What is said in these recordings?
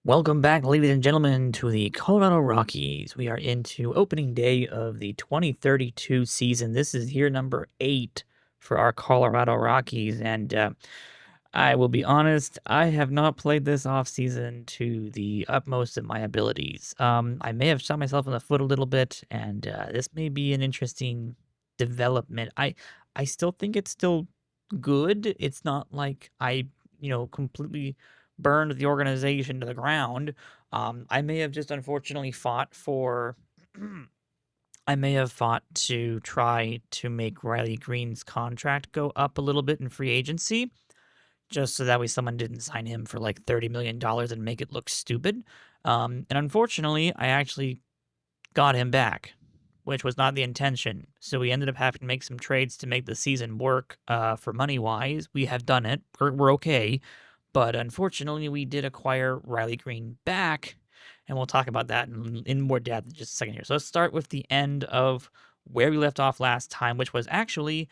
Welcome back, ladies and gentlemen, to the Colorado Rockies. We are into opening day of the 2032 season. This is year number 8 for our Colorado Rockies, and I will be honest, I have not played this offseason to the utmost of my abilities. I may have shot myself in the foot a little bit, and this may be an interesting development. I still think it's still good. It's not like I completely burned the organization to the ground. I may have just unfortunately fought for. I may have fought to try to make Riley Green's contract go up a little bit in free agency, just so that way someone didn't sign him for like $30 million and make it look stupid. And unfortunately, I actually got him back, which was not the intention. So we ended up having to make some trades to make the season work for money wise. We have done it. We're okay. But unfortunately, we did acquire Riley Green back. And we'll talk about that in more depth in just a second here. So let's start with the end of where we left off last time, which was actually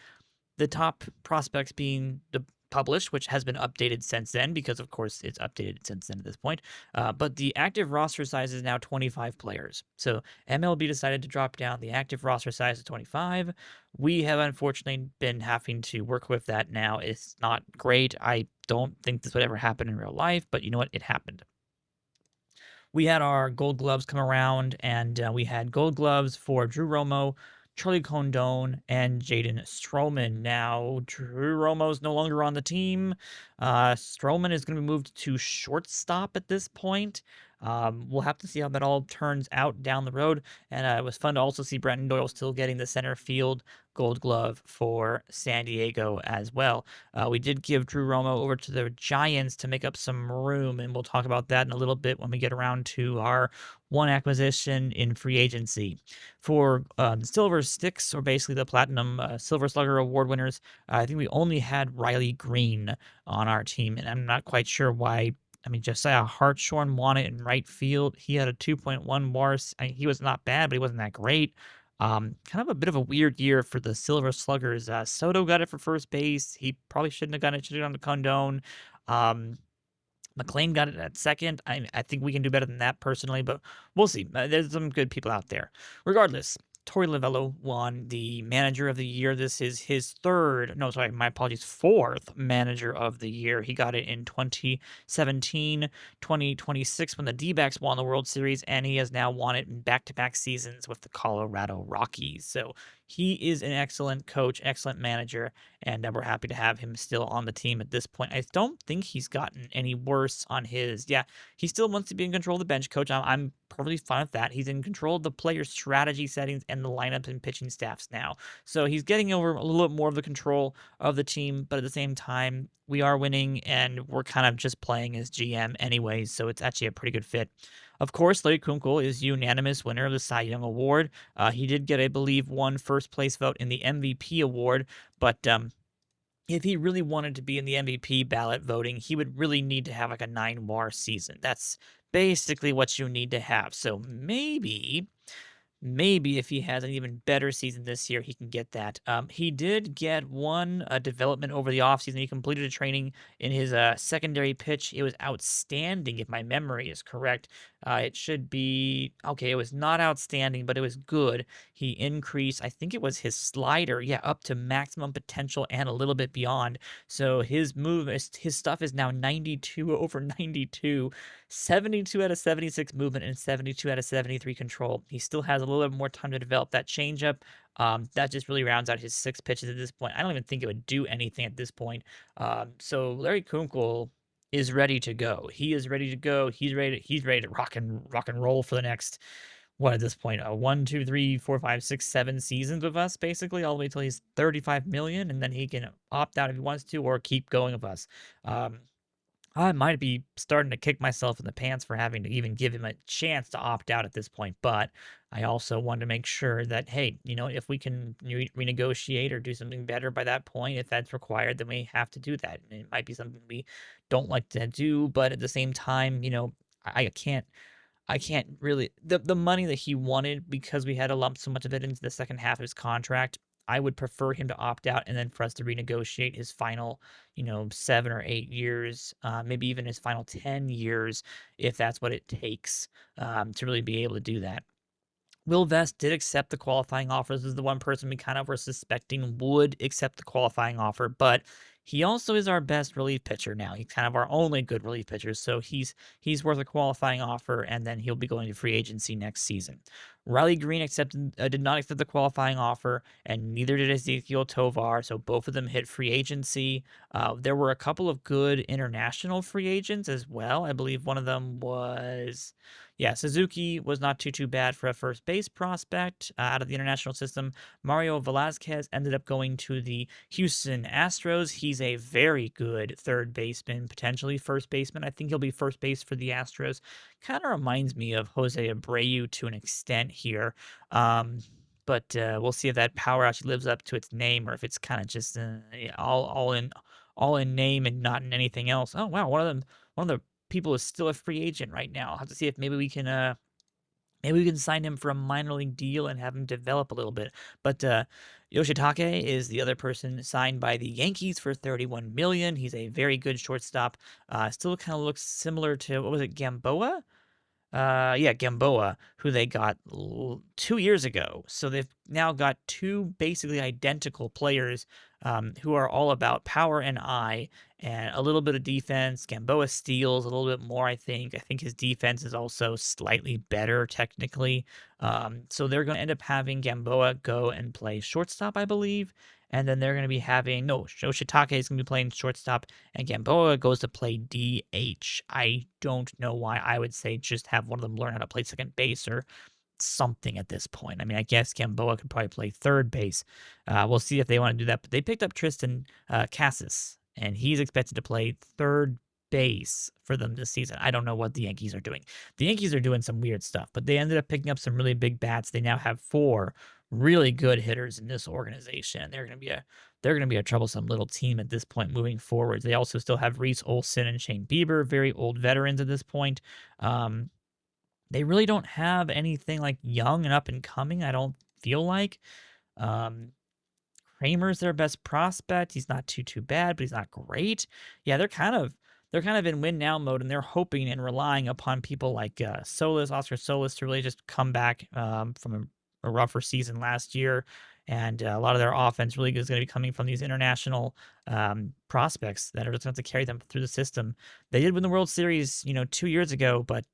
the top prospects being published, which has been updated since then, because of course it's updated since then at this point. But the active roster size is now 25 players. So MLB decided to drop down the active roster size to 25. We have unfortunately been having to work with that now. It's not great. I don't think this would ever happen in real life, but you know what? It happened. We had our gold gloves come around, and we had gold gloves for Drew Romo, Charlie Condon, and Jaden Stroman. Now, Drew Romo's no longer on the team. Stroman is going to be moved to shortstop at this point. We'll have to see how that all turns out down the road. And it was fun to also see Brenton Doyle still getting the center field gold glove for San Diego as well. We did give Drew Romo over to the Giants to make up some room, and we'll talk about that in a little bit when we get around to our one acquisition in free agency. For the Silver Sticks, or basically the Platinum Silver Slugger Award winners, I think we only had Riley Green on our team, and I'm not quite sure why. I mean, Josiah Hartshorn won it in right field. He had a 2.1 WAR. He was not bad, but he wasn't that great. Kind of a bit of a weird year for the Silver Sluggers. Soto got it for first base. He probably shouldn't have gotten it. Should have gone to Condon. McLean got it at second. I think we can do better than that personally, but we'll see. There's some good people out there. Regardless, Torey Lovello won the Manager of the Year. This is his fourth Manager of the Year. He got it in 2017, 2026 when the D-backs won the World Series, and he has now won it in back-to-back seasons with the Colorado Rockies. So he is an excellent coach, excellent manager, and we're happy to have him still on the team at this point. I don't think he's gotten any worse on his. Yeah, he still wants to be in control of the bench coach. I'm perfectly fine with that. He's in control of the player strategy settings and the lineup and pitching staffs now. So he's getting over a little bit more of the control of the team, but at the same time, we are winning and we're kind of just playing as GM anyways, so it's actually a pretty good fit. Of course, Larry Kunkel is unanimous winner of the Cy Young Award. He did get, I believe, one first place vote in the MVP award, but if he really wanted to be in the MVP ballot voting, he would really need to have like a 9 WAR season. That's basically what you need to have. So maybe if he has an even better season this year, he can get that. He did get one development over the offseason. He completed a training in his secondary pitch. It was outstanding, if my memory is correct. It should be okay. It was not outstanding, but it was good. He increased, I think it was his slider, yeah, up to maximum potential and a little bit beyond. So his stuff is now 92 over 92, 72 out of 76 movement, and 72 out of 73 control. He still has a little bit more time to develop that changeup. That just really rounds out his 6 pitches at this point. I don't even think it would do anything at this point. So Larry Kunkel is ready to go. He is ready to go. He's ready to rock and roll for the next, what at this point, 1, 2, 3, 4, 5, 6, 7 seasons with us, basically, all the way till he's 35 million, and then he can opt out if he wants to, or keep going with us. I might be starting to kick myself in the pants for having to even give him a chance to opt out at this point, but I also want to make sure that, hey, if we can renegotiate or do something better by that point, if that's required, then we have to do that. And it might be something we don't like to do, but at the same time, I can't really the money that he wanted, because we had to lump so much of it into the second half of his contract. I would prefer him to opt out and then for us to renegotiate his final, 7 or 8 years, maybe even his final 10 years, if that's what it takes to really be able to do that. Will Vest did accept the qualifying offer. This is the one person we kind of were suspecting would accept the qualifying offer, but he also is our best relief pitcher now. He's kind of our only good relief pitcher, so he's worth a qualifying offer, and then he'll be going to free agency next season. Riley Green did not accept the qualifying offer, and neither did Ezekiel Tovar. So both of them hit free agency. There were a couple of good international free agents as well. I believe one of them was yeah, Suzuki was not too bad for a first base prospect out of the international system. Mario Velasquez ended up going to the Houston Astros. He's a very good third baseman, potentially first baseman. I think he'll be first base for the Astros. Kind of reminds me of Jose Abreu to an extent here. But we'll see if that power actually lives up to its name, or if it's kind of just all in name and not in anything else. Oh wow, one of the people is still a free agent right now. I'll have to see if maybe we can sign him for a minor league deal and have him develop a little bit. But Yoshitake is the other person signed by the Yankees for $31 million. He's a very good shortstop. Still kind of looks similar to what was it, Gamboa? Yeah, Gamboa, who they got 2 years ago. So they've now got two basically identical players who are all about power and eye and a little bit of defense. Gamboa steals a little bit more, I think. I think his defense is also slightly better technically. So they're going to end up having Gamboa go and play shortstop, I believe. And then they're going to be having, no, Yoshitake is going to be playing shortstop, and Gamboa goes to play DH. I don't know why. I would say just have one of them learn how to play second base or something at this point. I mean, I guess Gamboa could probably play third base. We'll see if they want to do that. But they picked up Tristan Cassis, and he's expected to play third base for them this season. I don't know what the Yankees are doing. The Yankees are doing some weird stuff, but they ended up picking up some really big bats. They now have four really good hitters in this organization. They're gonna be a troublesome little team at this point moving forward. They also still have Reese Olson and Shane Bieber, very old veterans at this point. They really don't have anything like young and up and coming. I don't feel like. Um, Kramer's their best prospect. He's not too bad, but he's not great. Yeah, they're kind of in win now mode, and they're hoping and relying upon people like Oscar Solis, to really just come back from a rougher season last year. And a lot of their offense really is going to be coming from these international prospects that are just going to carry them through the system. They did win the World Series, 2 years ago, but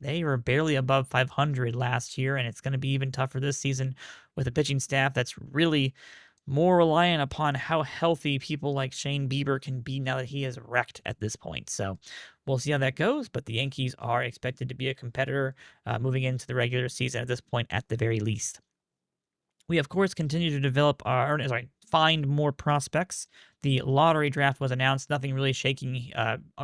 they were barely above 500 last year, and it's going to be even tougher this season with a pitching staff that's really more reliant upon how healthy people like Shane Bieber can be now that he is wrecked at this point. So we'll see how that goes, but the Yankees are expected to be a competitor moving into the regular season at this point at the very least. We, of course, continue to find more prospects. The lottery draft was announced. Nothing really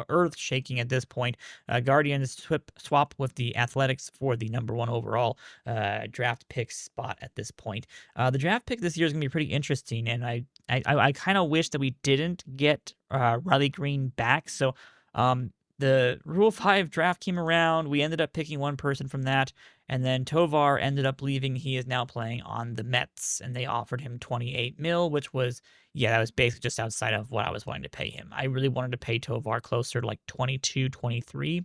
earth shaking at this point. Guardians swap with the Athletics for the number one overall draft pick spot at this point. The draft pick this year is going to be pretty interesting, and I kind of wish that we didn't get Riley Green back. So the Rule 5 draft came around. We ended up picking one person from that. And then Tovar ended up leaving. He is now playing on the Mets, and they offered him 28 mil, which was, that was basically just outside of what I was wanting to pay him. I really wanted to pay Tovar closer to like 22, 23.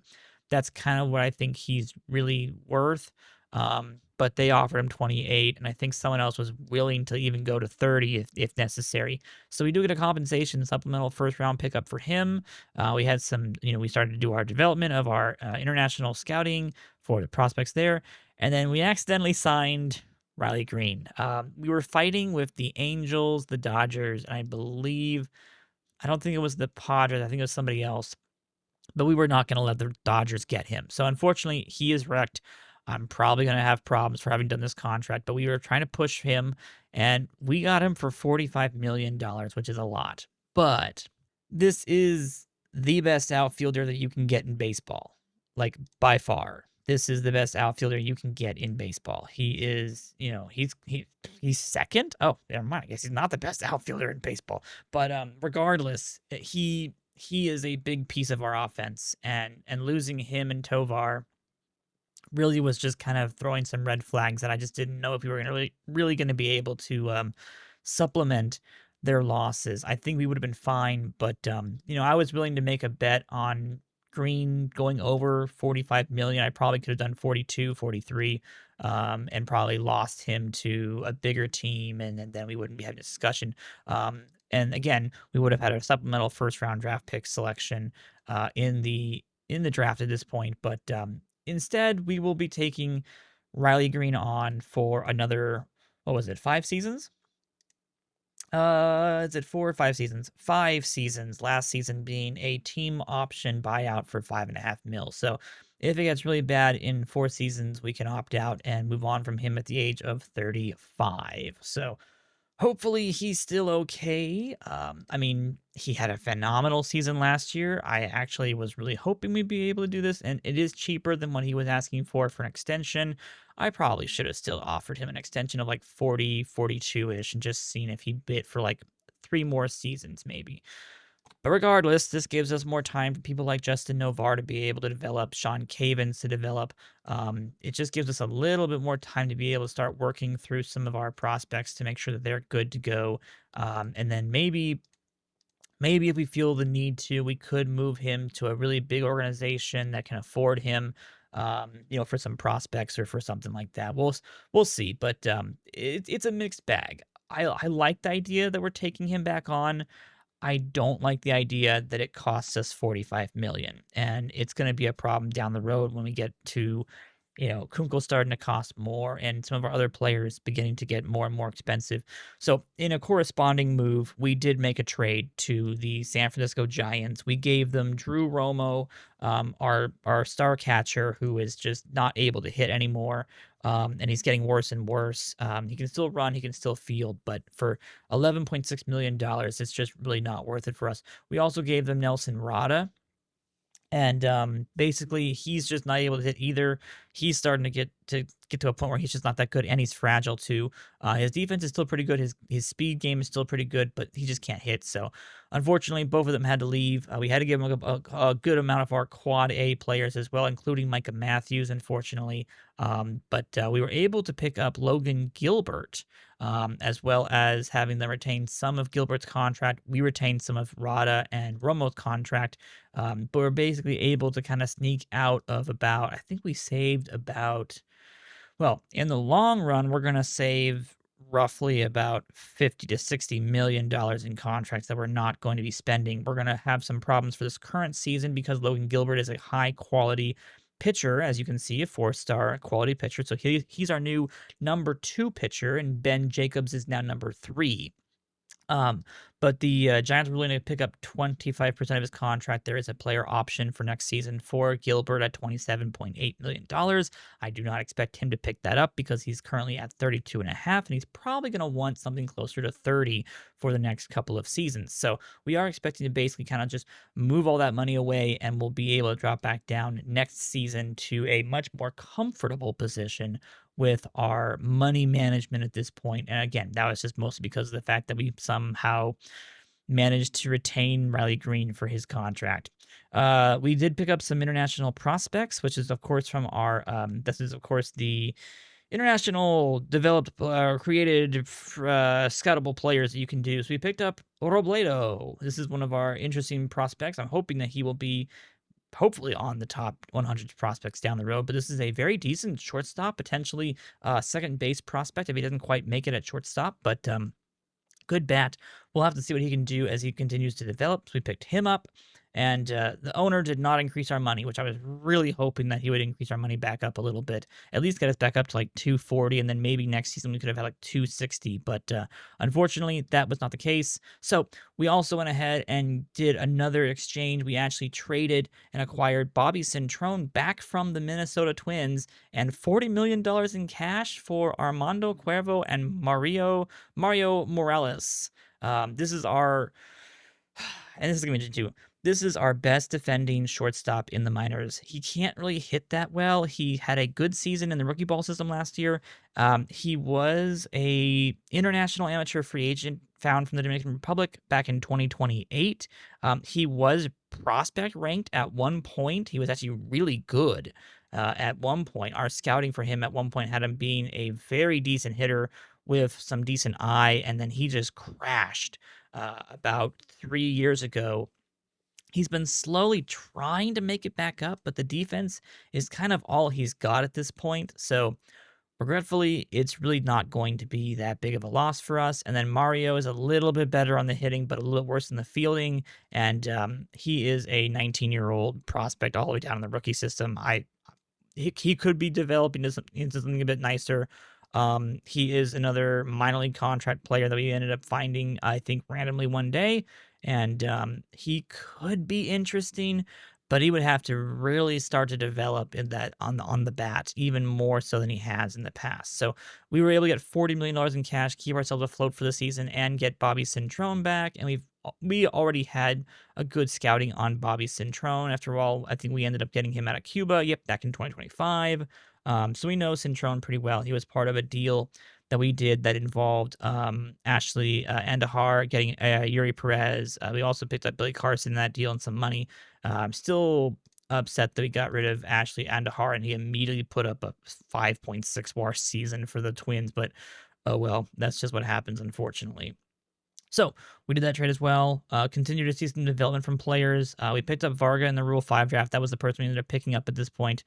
That's kind of what I think he's really worth. But they offered him 28, and I think someone else was willing to even go to 30 if necessary. So we do get a compensation supplemental first round pickup for him. We had some, we started to do our development of our international scouting for the prospects there, and then we accidentally signed Riley Green. We were fighting with the Angels, the Dodgers, and I don't think it was the Padres. I think it was somebody else. But we were not going to let the Dodgers get him. So unfortunately, he is wrecked. I'm probably going to have problems for having done this contract, but we were trying to push him, and we got him for $45 million, which is a lot. But this is the best outfielder that you can get in baseball, like by far. This is the best outfielder you can get in baseball. He is, he's second. Oh, never mind. I guess he's not the best outfielder in baseball. But regardless, he is a big piece of our offense, and losing him and Tovar really was just kind of throwing some red flags that I just didn't know if we were really going to be able to supplement their losses. I think we would have been fine, but I was willing to make a bet on Green going over 45 million. I probably could have done 42, 43, and probably lost him to a bigger team, and then we wouldn't be having a discussion. And again, we would have had a supplemental first round draft pick selection in the draft at this point. But instead, we will be taking Riley Green on for another, what was it, 5 seasons? Is it 4 or 5 seasons? 5 seasons. Last season being a team option buyout for 5.5 mil. So if it gets really bad in 4 seasons, we can opt out and move on from him at the age of 35. So hopefully he's still okay. I mean, he had a phenomenal season last year. I actually was really hoping we'd be able to do this, and it is cheaper than what he was asking for an extension. I probably should have still offered him an extension of like 40, 42-ish and just seen if he bit for like 3 more seasons maybe. But regardless, this gives us more time for people like Justin Novar to be able to develop, Sean Cavins to develop. It just gives us a little bit more time to be able to start working through some of our prospects to make sure that they're good to go. And then maybe if we feel the need to, we could move him to a really big organization that can afford him, for some prospects or for something like that. We'll see, but it's a mixed bag. I like the idea that we're taking him back on. I don't like the idea that it costs us 45 million, and it's going to be a problem down the road when we get to, Kunkel starting to cost more and some of our other players beginning to get more and more expensive. So in a corresponding move, we did make a trade to the San Francisco Giants. We gave them Drew Romo, our star catcher, who is just not able to hit anymore. And he's getting worse and worse. He can still run, he can still field, but for $11.6 million, it's just really not worth it for us. We also gave them Nelson Rada, and basically he's just not able to hit either. He's starting to get to a point where he's just not that good, and he's fragile too. His defense is still pretty good. His speed game is still pretty good, but he just can't hit. So unfortunately, both of them had to leave. We had to give him a good amount of our quad A players as well, including Micah Matthews, unfortunately. But we were able to pick up Logan Gilbert, as well as having them retain some of Gilbert's contract. We retained some of Rada and Romo's contract, but we're basically able to kind of sneak out of about, I think we saved about, well, in the long run, we're going to save roughly about $50 to $60 million in contracts that we're not going to be spending. We're going to have some problems for this current season because Logan Gilbert is a high quality pitcher, as you can see, a 4-star quality pitcher. So he's our new number 2 pitcher, and Ben Jacobs is now number 3. But the Giants were willing to pick up 25% of his contract. There is a player option for next season for Gilbert at $27.8 million. I do not expect him to pick that up because he's currently at 32.5, and he's probably going to want something closer to 30 for the next couple of seasons. So we are expecting to basically kind of just move all that money away, and we'll be able to drop back down next season to a much more comfortable position with our money management at this point. And again, that was just mostly because of the fact that we somehow managed to retain Riley Green for his contract. We did pick up some international prospects, which is of course from our this is of course the international developed created scoutable players that you can do. So we picked up Robledo. This is one of our interesting prospects. I'm hoping that he will be hopefully on the top 100 prospects down the road, but this is a very decent shortstop, potentially second base prospect if he doesn't quite make it at shortstop, but good bat. We'll have to see what he can do as he continues to develop. So we picked him up, and the owner did not increase our money, which I was really hoping that he would increase our money back up a little bit, at least get us back up to like 240, and then maybe next season we could have had like 260, but unfortunately that was not the case. So we also went ahead and did another exchange. We actually traded and acquired Bobby Centrone back from the Minnesota Twins, and $40 million in cash for Armando Cuervo and Mario Morales. This is our, and this is going to be too. This is our best defending shortstop in the minors. He can't really hit that well. He had a good season in the rookie ball system last year. He was a international amateur free agent found from the Dominican Republic back in 2028. He was prospect ranked at one point. He was actually really good at one point. Our scouting for him at one point had him being a very decent hitter, with some decent eye, and then he just crashed about 3 years ago. He's been slowly trying to make it back up, but the defense is kind of all he's got at this point. So regretfully, it's really not going to be that big of a loss for us. And then Mario is a little bit better on the hitting, but a little worse in the fielding. And he is a 19-year-old prospect all the way down in the rookie system. He could be developing into something a bit nicer. He is another minor league contract player that we ended up finding, I think, randomly one day, and he could be interesting, but he would have to really start to develop in that on the bat even more so than he has in the past. So we were able to get $40 million in cash, keep ourselves afloat for the season, and get Bobby Cintrone back, and we already had a good scouting on Bobby Cintrone. After all, I think we ended up getting him out of Cuba, back in 2025. So we know Cintrone pretty well. He was part of a deal that we did that involved Ashley Andahar getting Yuri Perez. We also picked up Billy Carson in that deal and some money. I'm still upset that we got rid of Ashley Andahar and he immediately put up a 5.6 WAR season for the Twins. But oh well, that's just what happens, unfortunately. So we did that trade as well. Continue to see some development from players. We picked up Varga in the Rule 5 draft. That was the person we ended up picking up at this point.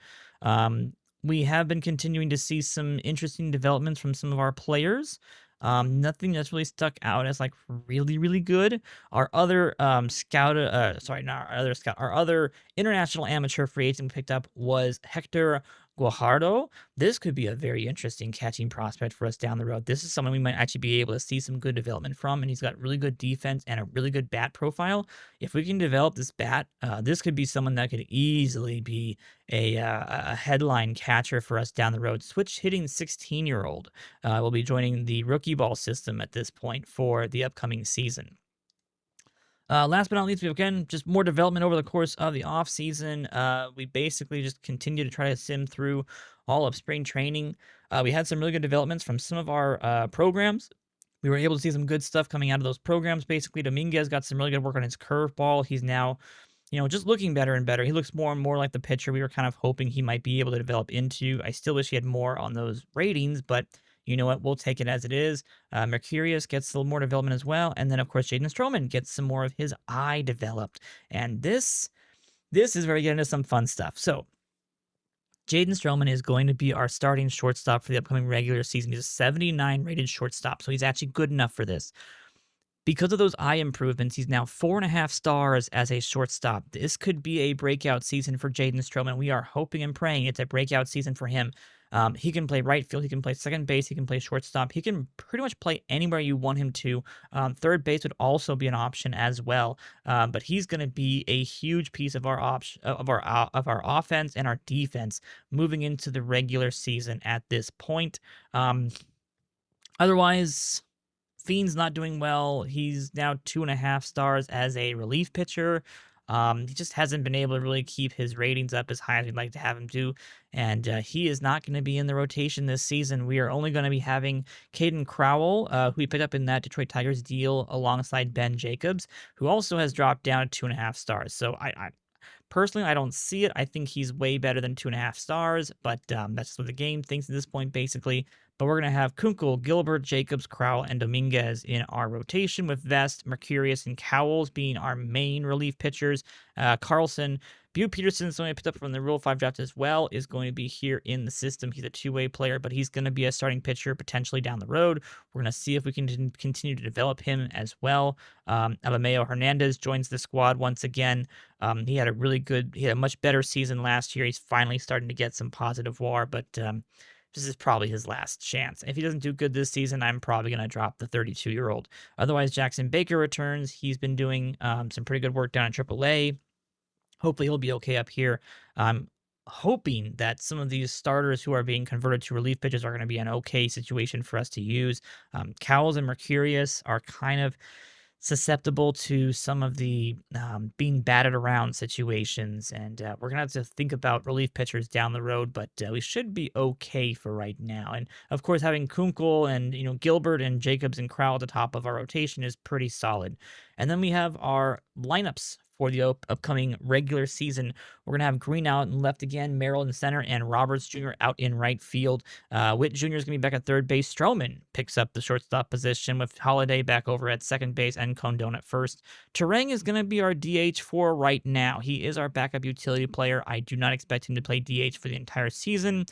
We have been continuing to see some interesting developments from some of our players. Nothing that's really stuck out as like really, really good. Our other our other international amateur free agent we picked up was Hector Guajardo. This could be a very interesting catching prospect for us down the road. This is someone we might actually be able to see some good development from, and he's got really good defense and a really good bat profile. If we can develop this bat, this could be someone that could easily be a headline catcher for us down the road. Switch hitting 16-year-old will be joining the rookie ball system at this point for the upcoming season. Last but not least, we have again just more development over the course of the offseason. We basically just continue to try to sim through all of spring training. We had some really good developments from some of our programs. We were able to see some good stuff coming out of those programs. Basically, Dominguez got some really good work on his curveball. He's now, just looking better and better. He looks more and more like the pitcher we were kind of hoping he might be able to develop into. I still wish he had more on those ratings, but you know what? We'll take it as it is. Mercurius gets a little more development as well. And then, of course, Jaden Stroman gets some more of his eye developed. And this is where we get into some fun stuff. So, Jaden Stroman is going to be our starting shortstop for the upcoming regular season. He's a 79 rated shortstop, so he's actually good enough for this. Because of those eye improvements, he's now 4.5 stars as a shortstop. This could be a breakout season for Jaden Stroman. We are hoping and praying it's a breakout season for him. He can play right field. He can play second base. He can play shortstop. He can pretty much play anywhere you want him to. Third base would also be an option as well. But he's going to be a huge piece of our offense and our defense moving into the regular season at this point. Otherwise, Fiend's not doing well. He's now 2.5 stars as a relief pitcher. He just hasn't been able to really keep his ratings up as high as we'd like to have him do, and he is not going to be in the rotation this season. We are only going to be having Caden Crowell, who we picked up in that Detroit Tigers deal alongside Ben Jacobs, who also has dropped down to 2.5 stars. So I personally, I don't see it. I think he's way better than 2.5 stars, but that's just what the game thinks at this point, basically. But we're going to have Kunkel, Gilbert, Jacobs, Crowell, and Dominguez in our rotation, with Vest, Mercurius, and Cowles being our main relief pitchers. Carlson, Bew Peterson, someone I picked up from the Rule 5 draft as well, is going to be here in the system. He's a two-way player, but he's going to be a starting pitcher potentially down the road. We're going to see if we can continue to develop him as well. Abameo Hernandez joins the squad once again. He had a much better season last year. He's finally starting to get some positive WAR, but this is probably his last chance. If he doesn't do good this season, I'm probably going to drop the 32-year-old. Otherwise, Jackson Baker returns. He's been doing some pretty good work down at AAA. Hopefully, he'll be okay up here. I'm hoping that some of these starters who are being converted to relief pitchers are going to be an okay situation for us to use. Cowles and Mercurius are kind of susceptible to some of the being batted around situations, and we're gonna have to think about relief pitchers down the road, but we should be okay for right now. And of course, having Kunkel and Gilbert and Jacobs and Crowell at the top of our rotation is pretty solid. And then we have our lineups for the upcoming regular season. We're going to have Green out in left again, Merrill in center, and Roberts Jr. out in right field. Witt Jr. is going to be back at third base. Stroman picks up the shortstop position with Holiday back over at second base and Condon at first. Terang is going to be our DH for right now. He is our backup utility player. I do not expect him to play DH for the entire season.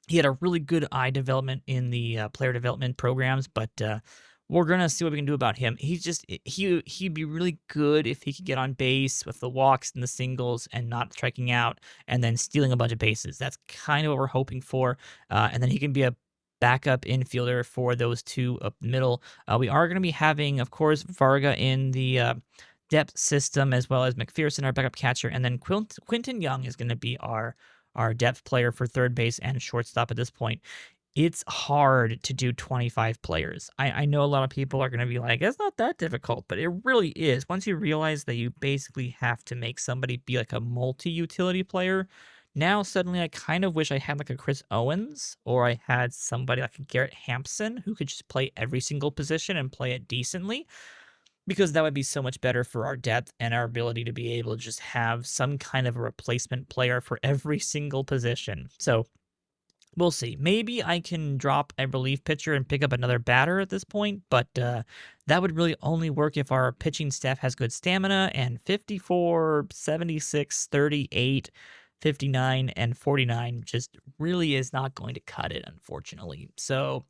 He had a really good eye development in the player development programs, but we're gonna see what we can do about him. He'd be really good if he could get on base with the walks and the singles and not striking out and then stealing a bunch of bases. That's kind of what we're hoping for. And then he can be a backup infielder for those two up the middle. We are going to be having, of course, Varga in the depth system as well as McPherson, our backup catcher, and then Quinton Young is going to be our depth player for third base and shortstop at this point. It's hard to do 25 players. I know a lot of people are going to be like, it's not that difficult, but it really is. Once you realize that you basically have to make somebody be like a multi-utility player, now suddenly I kind of wish I had like a Chris Owens or I had somebody like a Garrett Hampson who could just play every single position and play it decently, because that would be so much better for our depth and our ability to be able to just have some kind of a replacement player for every single position. So we'll see. Maybe I can drop a relief pitcher and pick up another batter at this point, but that would really only work if our pitching staff has good stamina, and 54, 76, 38, 59, and 49 just really is not going to cut it, unfortunately. So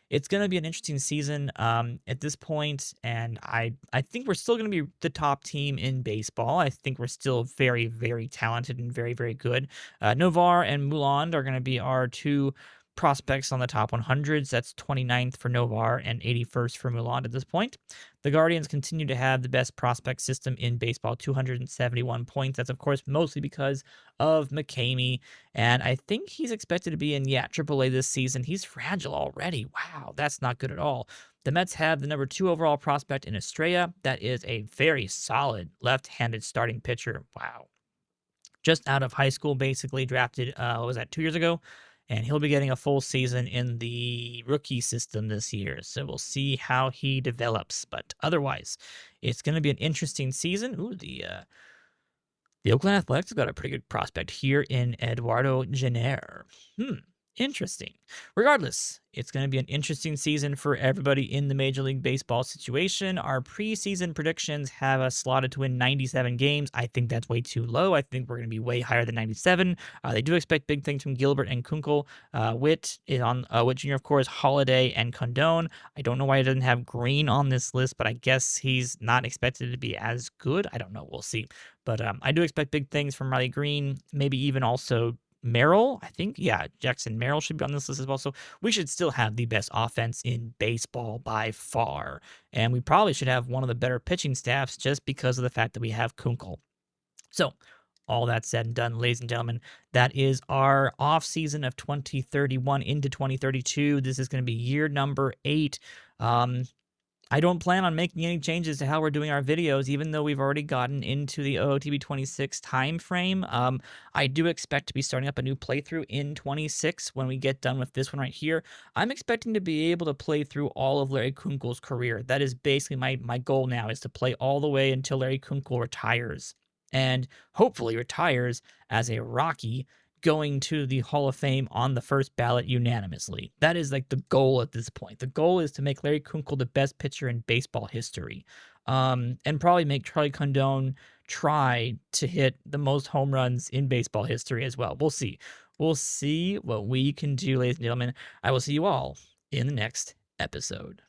it's going to be an interesting season at this point, and I think we're still going to be the top team in baseball. I think we're still very, very talented and very, very good. Novar and Muland are going to be our two prospects on the top 100s. That's 29th for Novar and 81st for Muland at this point. The Guardians continue to have the best prospect system in baseball, 271 points. That's, of course, mostly because of McCamey, and I think he's expected to be in, AAA this season. He's fragile already. Wow, that's not good at all. The Mets have the number 2 overall prospect in Estrella. That is a very solid left-handed starting pitcher. Wow. Just out of high school, basically drafted, what was that, 2 years ago? And he'll be getting a full season in the rookie system this year. So we'll see how he develops. But otherwise, it's going to be an interesting season. Ooh, the Oakland Athletics have got a pretty good prospect here in Eduardo Jenner. Interesting. Regardless, it's going to be an interesting season for everybody in the Major League Baseball situation. Our preseason predictions have us slotted to win 97 games. I think that's way too low. I think we're going to be way higher than 97. They do expect big things from Gilbert and Kunkel. Witt is on Witt Jr., of course, Holiday and Condon. I don't know why he doesn't have Green on this list, but I guess he's not expected to be as good. I don't know. We'll see. But I do expect big things from Riley Green, maybe even also Merrill, I think. Yeah, Jackson Merrill should be on this list as well. So we should still have the best offense in baseball by far. And we probably should have one of the better pitching staffs just because of the fact that we have Kunkel. So all that said and done, ladies and gentlemen, that is our off season of 2031 into 2032. This is going to be year number 8. I don't plan on making any changes to how we're doing our videos, even though we've already gotten into the OOTP 26 time frame. I do expect to be starting up a new playthrough in 26 when we get done with this one right here. I'm expecting to be able to play through all of Larry Kunkel's career. That is basically my goal now, is to play all the way until Larry Kunkel retires, and hopefully retires as a Rocky, going to the Hall of Fame on the first ballot unanimously. That is like the goal at this point. The goal is to make Larry Kunkel the best pitcher in baseball history, and probably make Charlie Condon try to hit the most home runs in baseball history as well. We'll see. We'll see what we can do, ladies and gentlemen. I will see you all in the next episode.